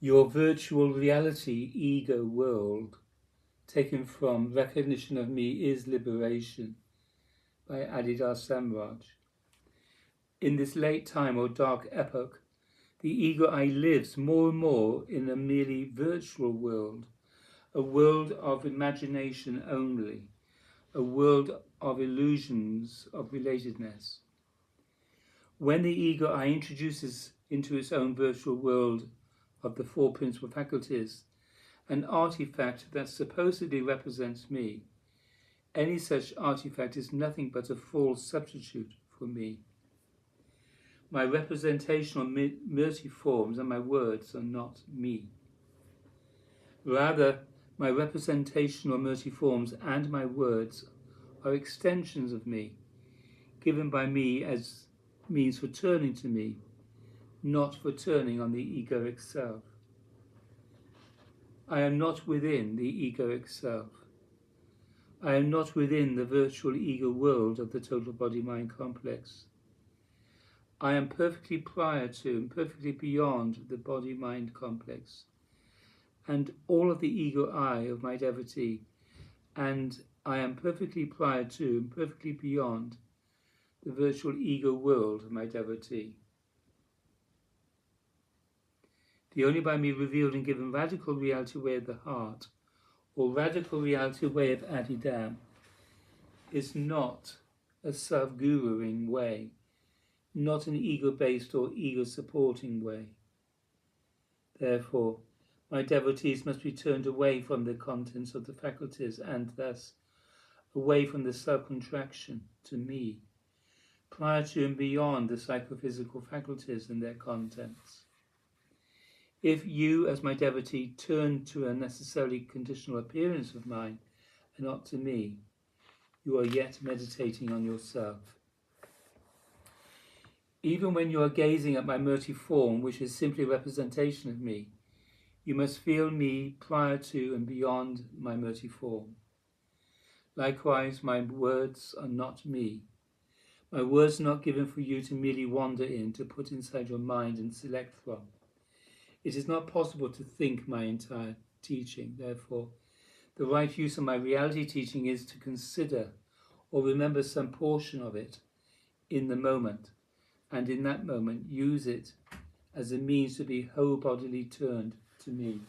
Your virtual reality ego world, taken from Recognition of Me is Liberation by Adidar Samraj. In this late time or dark epoch, the ego I lives more and more in a merely virtual world, a world of imagination only, a world of illusions of relatedness. When the ego I introduces into its own virtual world of the four principal faculties an artifact that supposedly represents me, any such artifact is nothing but a false substitute for me. My representational multiforms and my words are not me. Rather, my representational multiforms and my words are extensions of me, given by me as means for turning to me, not for turning on the egoic self. I am not within the egoic self. I am not within the virtual ego world of the total body-mind complex. I am perfectly prior to and perfectly beyond the body-mind complex and all of the ego I of my devotee, and I am perfectly prior to and perfectly beyond the virtual ego world of my devotee. The only by me revealed and given radical reality way of the heart, or radical reality way of Adidam, is not a self-guruing way, not an ego-based or ego-supporting way. Therefore, my devotees must be turned away from the contents of the faculties and thus away from the self-contraction to me, prior to and beyond the psychophysical faculties and their contents. If you, as my devotee, turn to a necessarily conditional appearance of mine and not to me, you are yet meditating on yourself. Even when you are gazing at my murti form, which is simply a representation of me, you must feel me prior to and beyond my murti form. Likewise, my words are not me. My words are not given for you to merely wander in, to put inside your mind and select from. It is not possible to think my entire teaching. Therefore, the right use of my reality teaching is to consider or remember some portion of it in the moment, and in that moment use it as a means to be whole-bodily turned to me.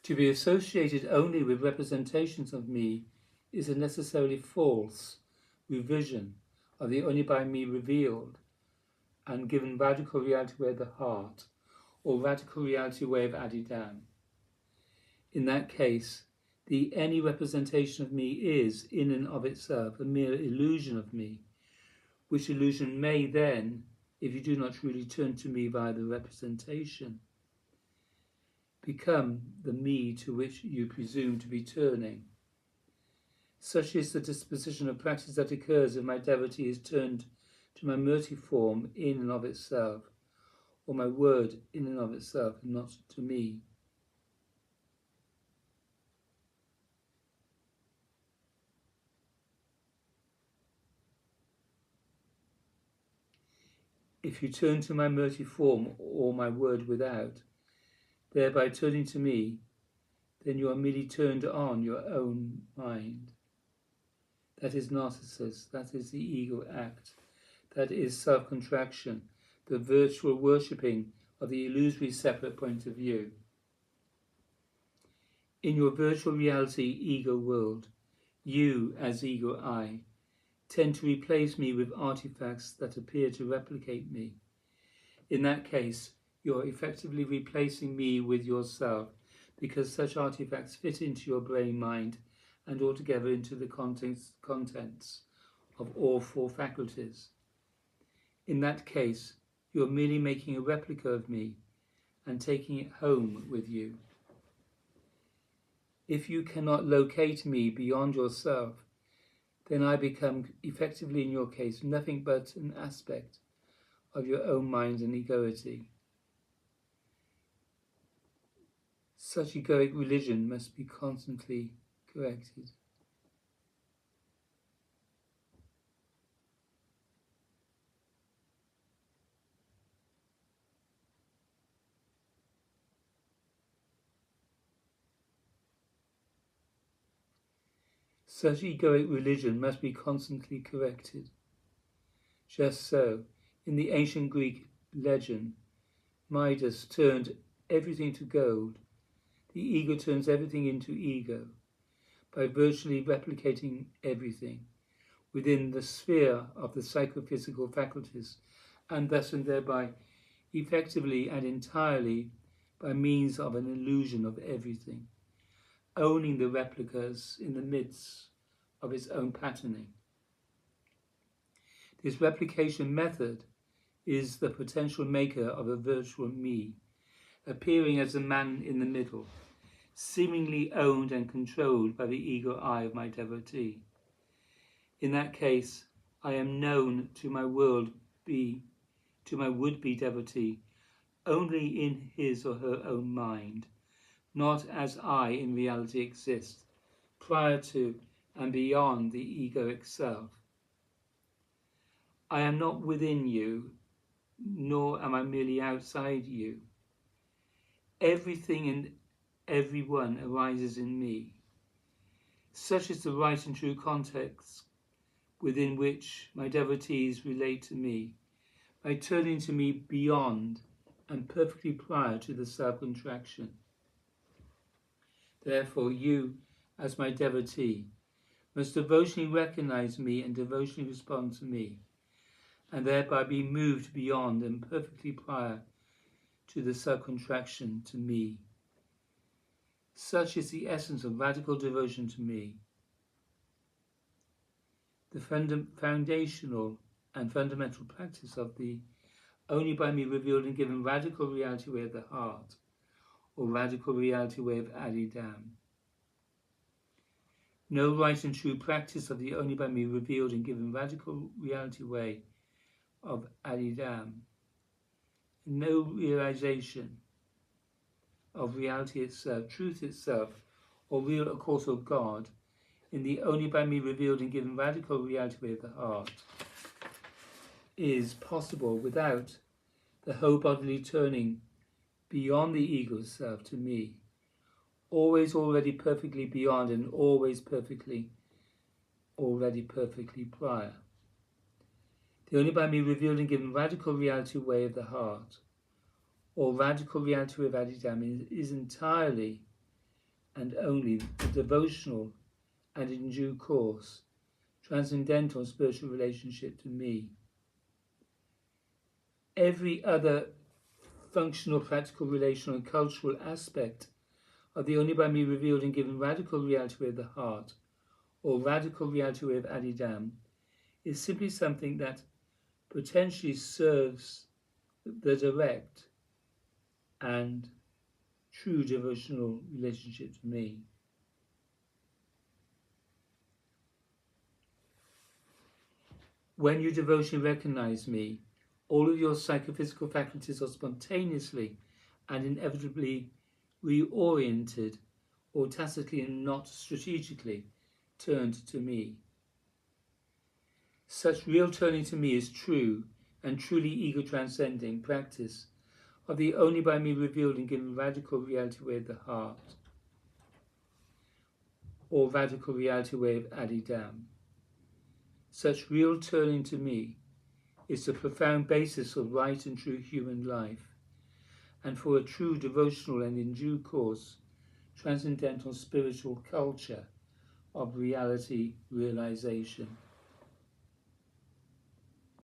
To be associated only with representations of me is a necessarily false revision of the only by me revealed and given radical reality way of the heart, or radical reality way of Adidam. In that case, the any representation of me is, in and of itself, a mere illusion of me, which illusion may then, if you do not truly turn to me via the representation, become the me to which you presume to be turning. Such is the disposition of practice that occurs if my devotee is turned to my murti form in and of itself, or my word in and of itself, and not to me. If you turn to my murti form or my word without, thereby turning to me, then you are merely turned on your own mind. That is narcissus, that is the ego act, that is self-contraction, the virtual worshipping of the illusory separate point of view. In your virtual reality ego world, you, as ego I, tend to replace me with artifacts that appear to replicate me. In that case, you're effectively replacing me with yourself, because such artifacts fit into your brain mind and altogether into the contents of all four faculties. In that case, you're merely making a replica of me and taking it home with you. If you cannot locate me beyond yourself, then I become effectively, in your case, nothing but an aspect of your own mind and egoity. Such egoic religion must be constantly corrected. Such egoic religion must be constantly corrected. Just so, in the ancient Greek legend, Midas turned everything to gold. The ego turns everything into ego by virtually replicating everything within the sphere of the psychophysical faculties, and thus and thereby effectively and entirely by means of an illusion of everything, owning the replicas in the midst of its own patterning. This replication method is the potential maker of a virtual me, appearing as a man in the middle, seemingly owned and controlled by the ego I of my devotee. In that case, I am known to my would-be devotee only in his or her own mind, not as I in reality exist, prior to and beyond the egoic self. I am not within you, nor am I merely outside you. Everything and everyone arises in me. Such is the right and true context within which my devotees relate to me, by turning to me beyond and perfectly prior to the self-contraction. Therefore, you, as my devotee, must devotionally recognize me and devotionally respond to me, and thereby be moved beyond and perfectly prior to the self-contraction to me. Such is the essence of radical devotion to me. The foundational and fundamental practice of the only by me revealed and given radical reality way of the heart, or radical reality way of Adidam. No right and true practice of the only by me revealed and given radical reality way of Adidam. No realization of reality itself, truth itself, or real of course of God, in the only by me revealed and given radical reality way of the heart, is possible without the whole bodily turning beyond the ego self to me, always already perfectly beyond and always perfectly already perfectly prior. The only by me revealed and given radical reality way of the heart, or radical reality of Adidam, is entirely and only the devotional and in due course transcendental spiritual relationship to me. Every other functional, practical, relational and cultural aspect of the only by me revealed and given radical reality way of the heart, or radical reality way of Adidam, is simply something that potentially serves the direct and true devotional relationship to me. When you devotionally recognize me, all of your psychophysical faculties are spontaneously and inevitably reoriented, or tacitly and not strategically turned to me. Such real turning to me is true and truly ego-transcending practice of the only by me revealed and given radical reality way of the heart, or radical reality way of Adidam. Such real turning to me is the profound basis of right and true human life, and for a true devotional and in due course transcendental spiritual culture of reality realization.